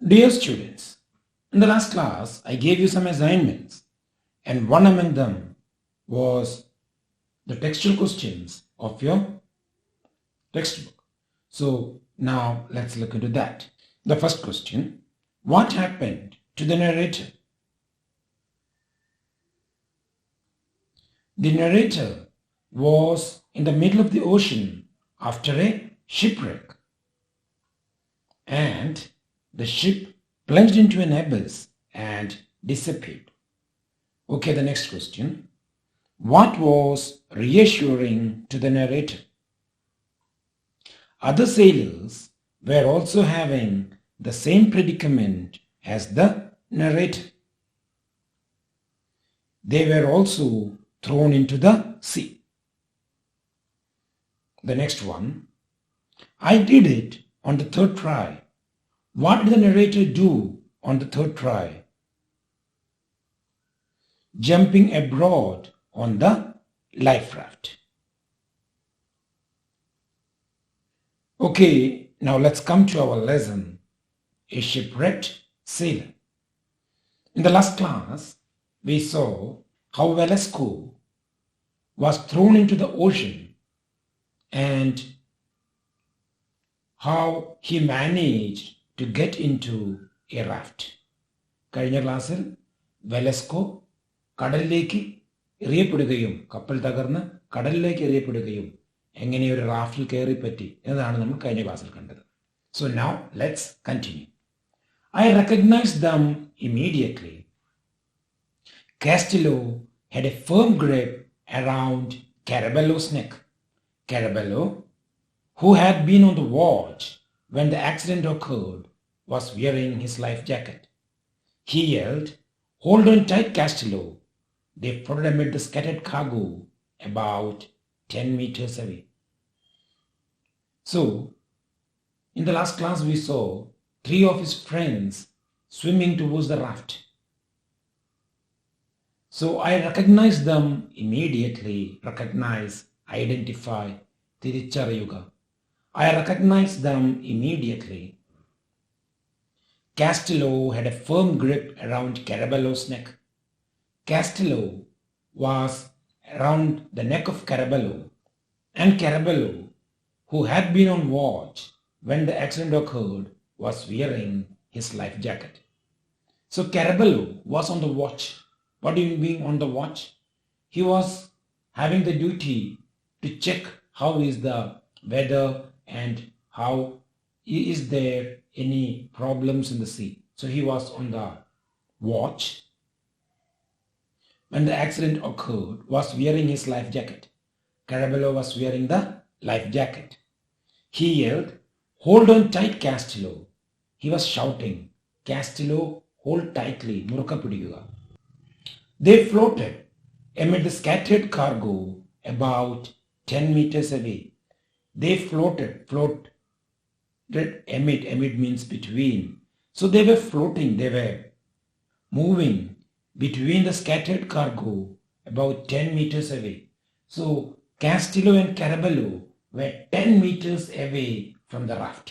Dear students, in the last class I gave you some assignments and one among them was the textual questions of your textbook. So now let's look into that. The first question, what happened to the narrator? The narrator was in the middle of the ocean after a shipwreck, and the ship plunged into an abyss and disappeared. Okay, the next question. What was reassuring to the narrator? Other sailors were also having the same predicament as the narrator. They were also thrown into the sea. The next one. I did it on the third try. What did the narrator do on the third try? Jumping abroad on the life raft. Okay, now let's come to our lesson, a shipwrecked sailor. In the last class, we saw how Velasco was thrown into the ocean and how he managed to get into a raft. കഴിഞ്ഞ ക്ലാസ്സിൽ Velasco കടലിലേക്ക് എറിയപ്പെടുകയും കപ്പൽ തകർന്ന് കടലിലേക്ക് എറിയപ്പെടുകയും എങ്ങനെ ഒരു റാഫ്റ്റിൽ കയറി പറ്റി എന്നതാണ് നമ്മൾ കഴിഞ്ഞ ക്ലാസ്സിൽ കണ്ടത്. So now let's continue. I recognized them immediately. Castillo had a firm grip around Carabello's neck. Carabello, who had been on the watch when the accident occurred, was wearing his life jacket. He yelled, "Hold on tight, Castillo." They floated amid the scattered cargo about 10 meters away. So, in the last class we saw 3 of his friends swimming towards the raft. So I recognized them immediately. Recognize, identify, തിരിച്ചറിയുക. I recognized them immediately. Castillo had a firm grip around Carabello's neck. Castillo was around the neck of Carabello, and Carabello, who had been on watch when the accident occurred, was wearing his life jacket. So Carabello was on the watch. What do you mean on the watch? He was having the duty to check how is the weather and how is there any problems in the sea. So he was on the watch when the accident occurred, was wearing his life jacket. Carabello was wearing the life jacket. He yelled, "Hold on tight, Castillo." He was shouting, "Castillo, hold tightly, murka pidiyuga." They floated amid the scattered cargo about 10 meters away. They floated amid means between. So they were floating, they were moving between the scattered cargo about 10 meters away. So Castillo and Carabello were 10 meters away from the raft.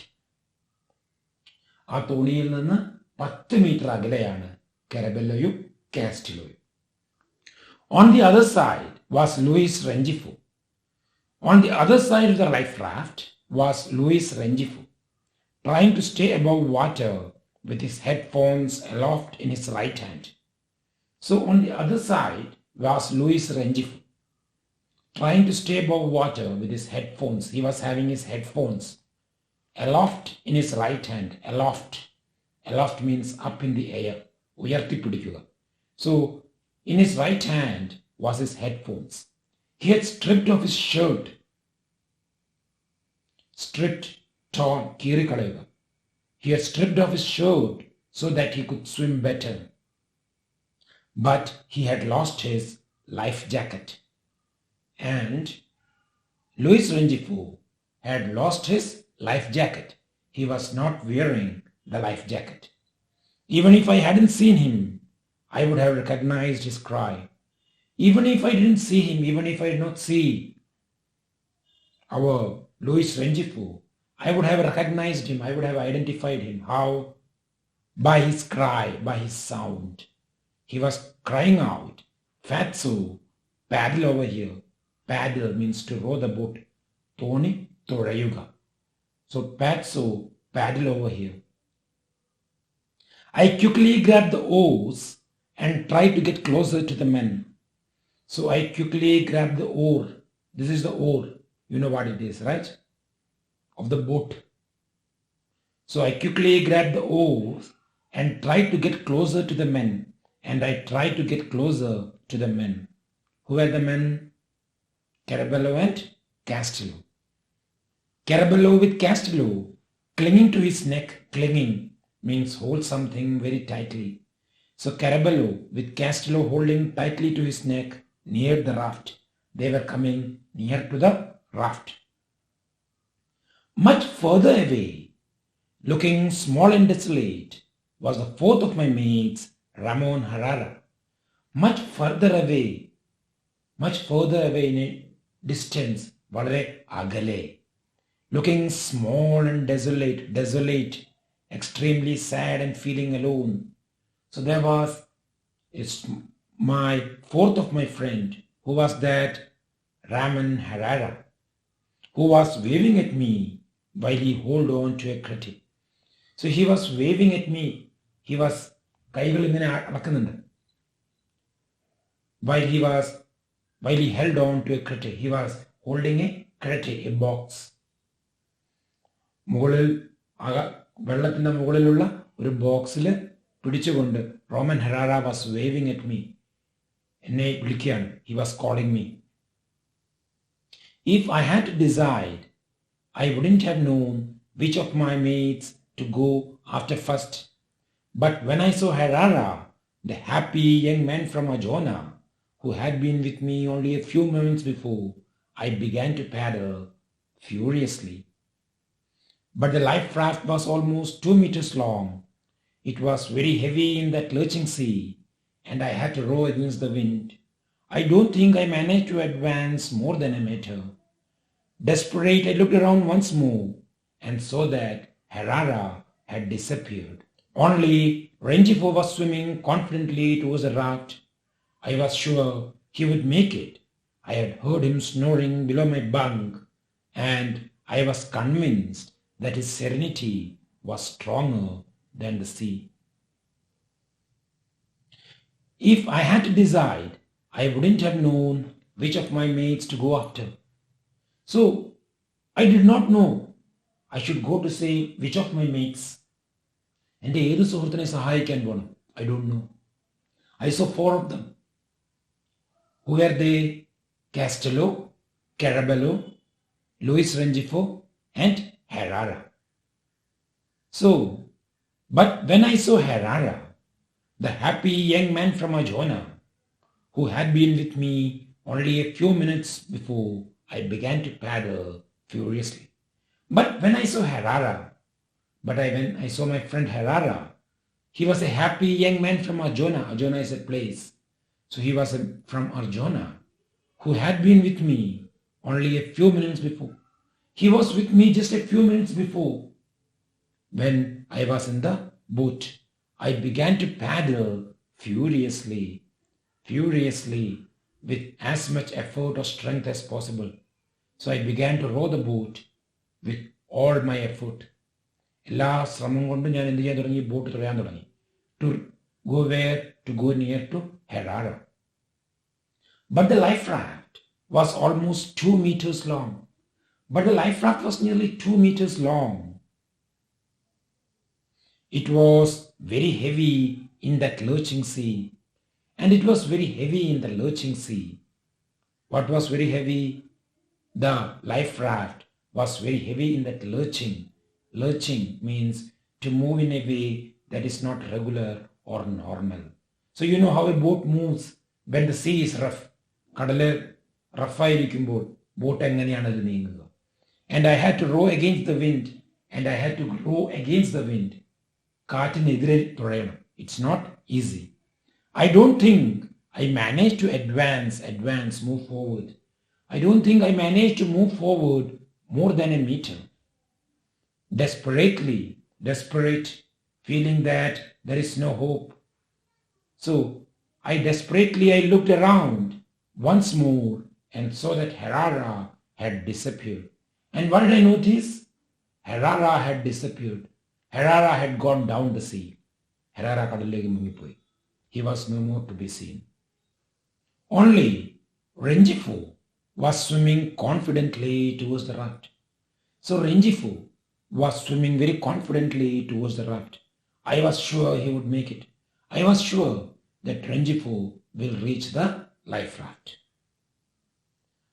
ആ തോണിയിൽ നിന്ന് 10 metre അകലെയാണ് കാരബെല്ലോയും കാസ്റ്റിലോയും. On the other side was Luis Rengifo. On the other side of the life raft was Luis Rengifo, trying to stay above water with his headphones aloft in his right hand. So on the other side was Luis Rengifo, trying to stay above water with his headphones. He was having his headphones aloft in his right hand. Aloft. Aloft means up in the air. ഉയർത്തിപ്പിടിക്കുക. So in his right hand was his headphones. He had stripped off his shirt. Stripped, torn, കീറിക്കളയുക. He had stripped off his shirt so that he could swim better. But he had lost his life jacket. And Luis Rengifo had lost his life jacket. He was not wearing the life jacket. Even if I hadn't seen him, I would have recognized his cry. Even if I didn't see him, even if I did not see our Luis Rengifo, I would have recognized him, I would have identified him. How? by his cry, by his sound. He was crying out, Fatso, paddle over here. Paddle means to row the boat. Toni Torayuga. So Fatso, paddle over here. I quickly grabbed the oars and tried to get closer to the men. So I quickly grabbed the oar. This is the oar. You know what it is, right? Of the boat. So I quickly grabbed the oars and tried to get closer to the men. And I tried to get closer to the men. Who were the men? Carabello and Castello. Carabello with Castello clinging to his neck. Clinging means hold something very tightly. So Carabello with Castello holding tightly to his neck near the raft. They were coming near to the raft. Much further away, looking small and desolate, was the fourth of my mates, Ramon Herrera. Much further away in a distance, വളരെ agale, looking small and desolate, extremely sad and feeling alone. So there was my fourth of my friend, who was that Ramon Herrera, who was waving at me while he held on to a crate. So he was waving at me. He was കൈകൾ ഇങ്ങനെ അളക്കുന്നുണ്ട്. While he held on to a crate, he was holding a crate, a box. മുകളിൽ വെള്ളത്തിന്റെ മുകളിലുള്ള ഒരു ബോക്സിൽ പിടിച്ചുകൊണ്ട് Roman Herrera was waving at me. എന്നെ വിളിക്കുകയാണ്. He was calling me. If I had to decide, I wouldn't have known which of my mates to go after first. But when I saw Herrera, the happy young man from Arjona, who had been with me only a few moments before, I began to paddle furiously. But the life raft was almost 2 meters long. It was very heavy in that lurching sea, and I had to row against the wind. I don't think I managed to advance more than a meter. Desperate, I looked around once more and saw that Herrera had disappeared. Only Rengifo was swimming confidently towards the raft. I was sure he would make it. I had heard him snoring below my bunk, and I was convinced that his serenity was stronger than the sea. If I had to decide, I wouldn't have known which of my mates to go after. So I did not know I should go to say which of my mates. എൻ്റെ ഏത് സുഹൃത്തിനെ സഹായിക്കാൻ പോകണം? I don't know. I saw 4 of them. Who were they? Castello, Carabello, Luis Rengifo, and Herrera. So, but when I saw Herrera, the happy young man from Arjona, who had been with me only a few minutes before, I began to paddle furiously. But when I saw Herrera, when I saw my friend Herrera, he was a happy young man from Arjona. Arjona is a place. So he was from Arjona, who had been with me only a few minutes before. He was with me just a few minutes before. When I was in the boat, I began to paddle furiously, with as much effort or strength as possible. So I began to row the boat with all my effort. എല്ലാ ശ്രമം കൊണ്ടും ഞാൻ എന്ത് ചെയ്യാൻ തുടങ്ങി? Boat തുഴയാൻ തുടങ്ങി. To go near to Herrera. But the life raft was almost 2 meters long. But the life raft was nearly 2 meters long. It was very heavy in that lurching sea. And it was very heavy in the lurching sea. What was very heavy? The life raft was very heavy in that lurching. Lurching means to move in a way that is not regular or normal. So you know how a boat moves when the sea is rough. കടല് റഫായിരിക്കുമ്പോൾ boat എങ്ങനെയാണ് അത് നീങ്ങുക? And I had to row against the wind. കാറ്റിനെതിരെ തുഴയണം. It's not easy. I don't think I managed to move forward. I don't think I managed to move forward more than a meter. Desperate, feeling that there is no hope. So I looked around once more and saw that Herrera had disappeared. And what did I notice? Herrera had disappeared. Herrera had gone down the sea. Herrera kadalilekku mungipoyi. He was no more to be seen. Only Rengifo was swimming confidently towards the raft. So Rengifo was swimming very confidently towards the raft. I was sure he would make it. I was sure that Rengifo will reach the life raft.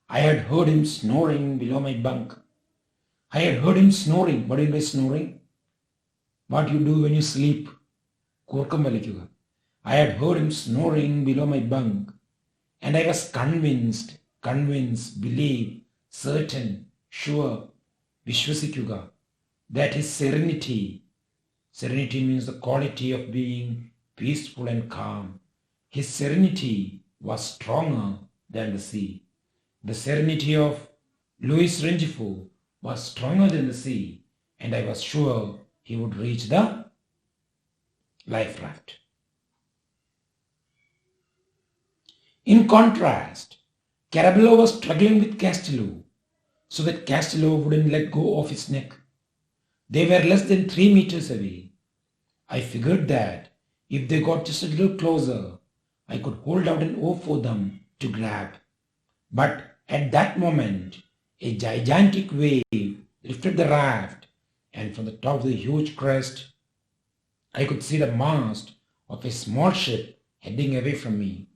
I had heard him snoring below my bunk. I had heard him snoring. What do you mean by snoring? What you do when you sleep? I had heard him snoring below my bunk, and I was convinced, believe, certain, sure, vishwasikuga, that his serenity means the quality of being peaceful and calm. His serenity was stronger than the sea. The serenity of Louis Rengifo was stronger than the sea, and I was sure he would reach the life raft. In contrast, Carabello was struggling with Castillo so that Castillo wouldn't let go of his neck. They were less than 3 meters away. I figured that if they got just a little closer, I could hold out an oar for them to grab. But at that moment, a gigantic wave lifted the raft, and from the top of the huge crest, I could see the mast of a small ship heading away from me.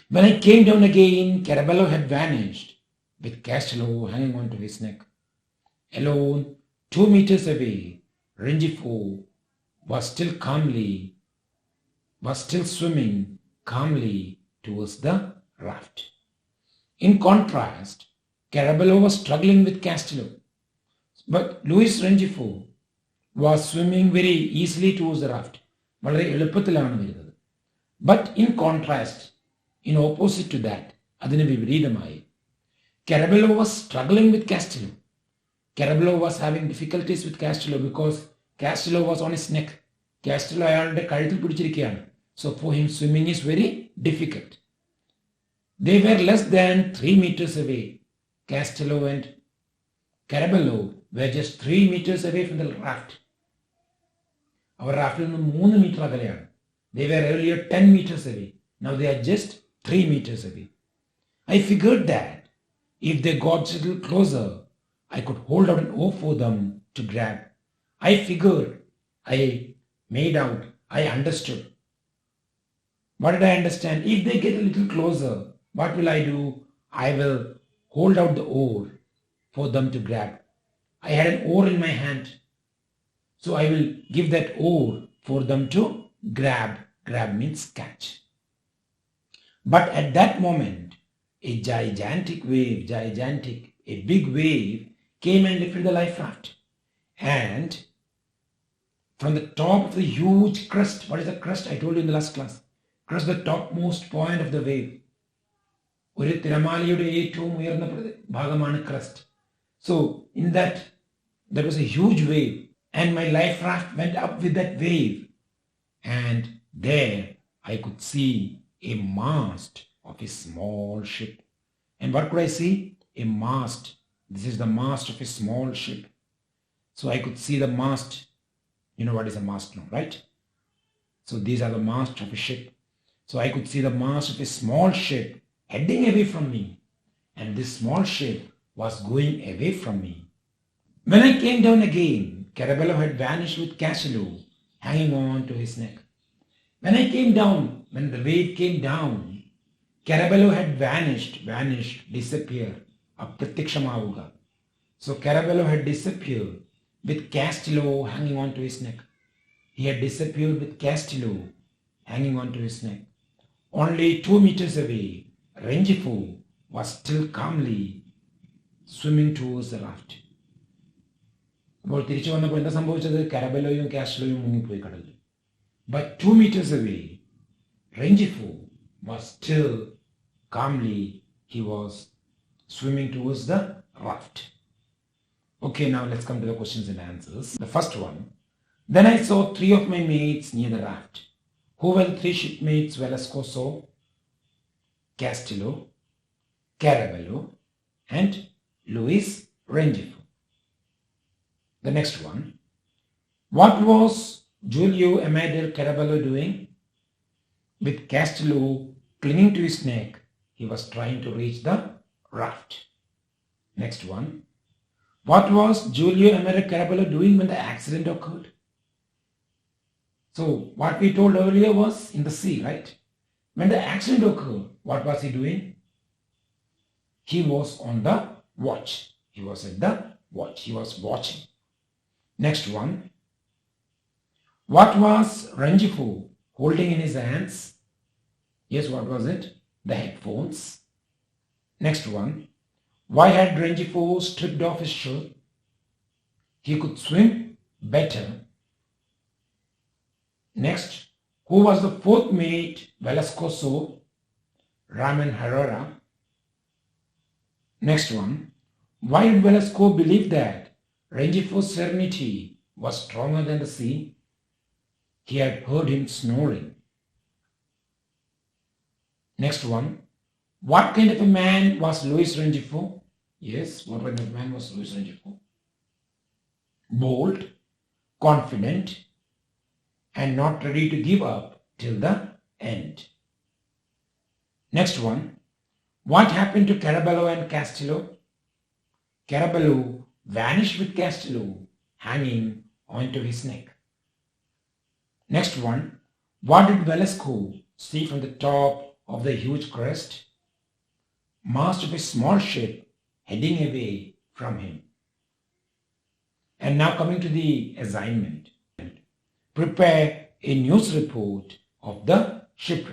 When I came down again, Carabello had vanished, with Castillo hanging onto his neck. Alone, 2 meters away, Rengifo was still swimming calmly towards the raft. In contrast, Carabello was struggling with Castillo, but Louis Rengifo was swimming very easily towards the raft. But in contrast, in opposite to that, Carabello was struggling with Castillo. Carabello was having difficulties with Castillo because Castillo was on his neck. Castillo ayalde kazhuthil pidichirikkayanu. So for him swimming is very difficult. They were less than 3 meters away. Castillo and Carabello were just 3 meters away from the raft. Our raft is 3 meters away. They were earlier 10 meters away. Now they are just 3 meters away. I figured that if they got a little closer, I could hold out an oar for them to grab. I figured, I made out, I understood. What did I understand? If they get a little closer, what will I do? I will hold out the oar for them to grab. I had an oar in my hand. So I will give that oar for them to grab. Grab means catch. But at that moment, a gigantic wave, a big wave came and lifted the life raft. And from the top of the huge crest, what is the crest? I told you in the last class. Crest, the topmost point of the wave. ഒരു തിരമാലയുടെ ഏറ്റവും ഉയർന്ന ഭാഗമാണ് crest. So in that, there was a huge wave, and my life raft went up with that wave. And there I could see a mast of a small ship. And what could I see? A mast. This is the mast of a small ship. So I could see the mast. You know what is a mast now, right? So these are the masts of a ship. So I could see the mast of a small ship heading away from me. And this small ship was going away from me. When I came down again, Carabello had vanished with Castillo hanging on to his neck. When I came down, when the wave came down, Carabello had vanished, disappeared, apratyakshamaavuga. So Carabello had disappeared with Castillo hanging on to his neck. He had disappeared with Castillo hanging on to his neck. Only 2 meters away, Rengifo was still calmly swimming towards the raft. അപ്പോൾ തിരിച്ചു വന്നപ്പോൾ എന്താ സംഭവിച്ചത്? കാരബെല്ലോയും കാസ്റ്റിലോയും മുങ്ങിപ്പോയി കടലിൽ. But 2 meters away, Rengifo was still calmly, he was swimming towards the raft. Okay, now let's come to the questions and answers. The first one, Then I saw three of my mates near the raft. Who were the three shipmates Velascoso, Castillo, Carabello, and Luis Rengifo. The next one. What was Julio Amadeo Carabello doing? With Castillo clinging to his neck, he was trying to reach the raft. Next one. What was Julio Amadeo Carabello doing when the accident occurred? So what we told earlier was in the sea, right? When the accident occurred, what was he doing? He was on the watch. He was at the watch. He was watching. Next one. What was Rengifo holding in his hands? Yes, what was it? The headphones. Next one. Why had Rengifo stripped off his shirt? He could swim better. Next, who was the fourth mate? Velascoso, Raman Herrera. Next one. Why did Velasco believe that Rengifo's serenity was stronger than the sea? He had heard him snoring. Next one. What kind of a man was Luis Rengifo? Yes, what kind of man was Luis Rengifo? Bold, confident, and not ready to give up till the end. Next one. What happened to Carabello and Castillo? Carabello vanished with Castillo hanging onto his neck. Next one. What did Velasco see from the top of the huge crest? Mast of a small ship heading away from him. And now coming to the assignment. Prepare a news report of the shipwreck.